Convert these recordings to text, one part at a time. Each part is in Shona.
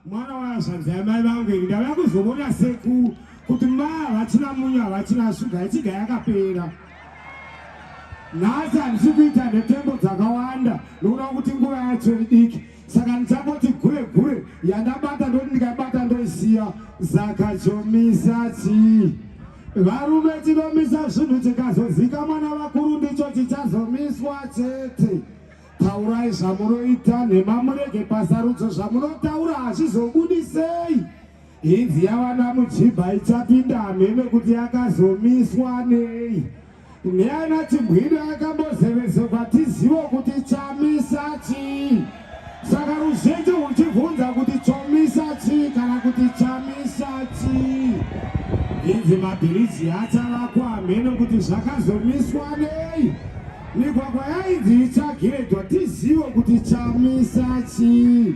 Mwana wa shanza mai vangu ndava kuzomona seku kuti vachina munya vachina shuga ichiga yakapera. Nhasi handisi kuita netembo dzakawanda nokuda kuti nguva yacho idiki. Saka ndichangoti gure yandabata ndoti ndikabata ndoisiya. Saka Chamisa Chii. Varume tinomisa zvinhu tikazozika mwana vakuru ndicho chichazomiswa chete. Taurai zvamunoita nhema murege pasarudzo zvamunotaura hazvizobudisei. Hinzi yavana mujibha ichapinda hamheme kuti yakazomiswa nei. Neana chimwiro yakambozevezekwa tizivo kuti Chamisa Chii. Saka ruzhinji huchibvunza kuti Chamisa Chii kana kuti Chamisa Chii. Hinzi mabhiriji achavakwa hamhene kuti zvakazomiswa nei. Migwagwa yainzi ichagiredwa tizivo kuti Chamisa Chii.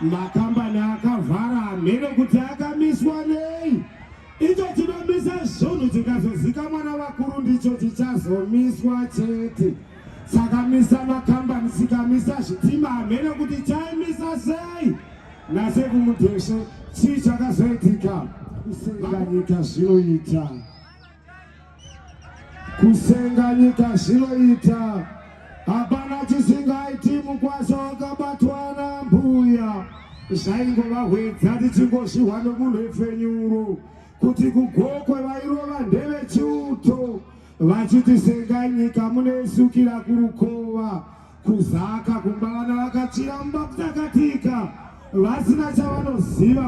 Makambani akavhara hamhene kuti akamiswa nei. Icho chinomisa zvinhu tikazozika mwana vakuru ndicho chichazomiswa chete. Saka misa makambani sikamisa zvitima hamhene kuti chaimisa sei. Shefu Mudhesve chii chakazoitika. Kusenga nyika zvinoita. Kusenga nyika zvinoita. Hapana chisingaiti mukwasha wakabatwa nambuya. Zvaingova tichingozviwa nomunhu wefenyuro kuti kugokwe vairova ndeve chiuto vachiti senga nyika munoisukira kurukova kuzaka kumba vana vakachira mubakutakatika vasina chavanoziva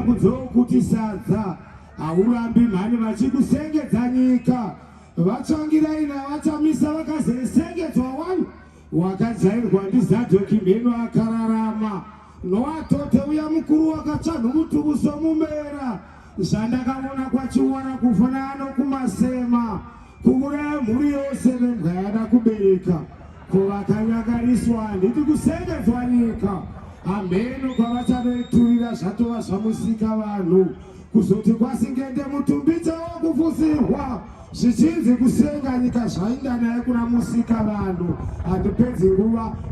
kuti sadza haurambi mhani vachikusengedza nyika vachangirai navachamisa vakazesengedzwa wani wakajairwa ndizadhoki mheno akararama noatote uya mukuru wakachanhumutukuso mumera zvandakaona kwachiwana kufanana kumasema kuuraya mhuri yose nembwa yada kubereka kuvakanyakariswa handiti kusengedzwa nyika hamheno kwavachanoiturira zvatova zvamusika vanhu kuzoti kwasingende mutumbi chavo kufusirwa zvichinzi kusenga nyika zvainda naye kuna musika vanhu handipedzi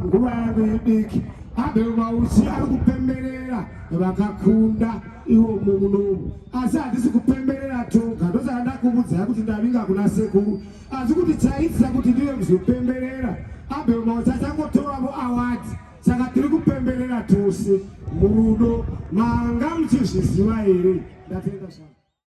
nguva yangu idiki. Abel Mauchi ari kupemberera vakakunda iwo munomu asi handisi kupemberera toga ndosaka ndakuudzai kuti ndavinga kuna sekuru asi kuti chaitisa kuti ndive kuzopemberera Abel Mauchi achangotoravo award saka tiri kupemberera tose murudo manga muchizviziva here. Ndatenda.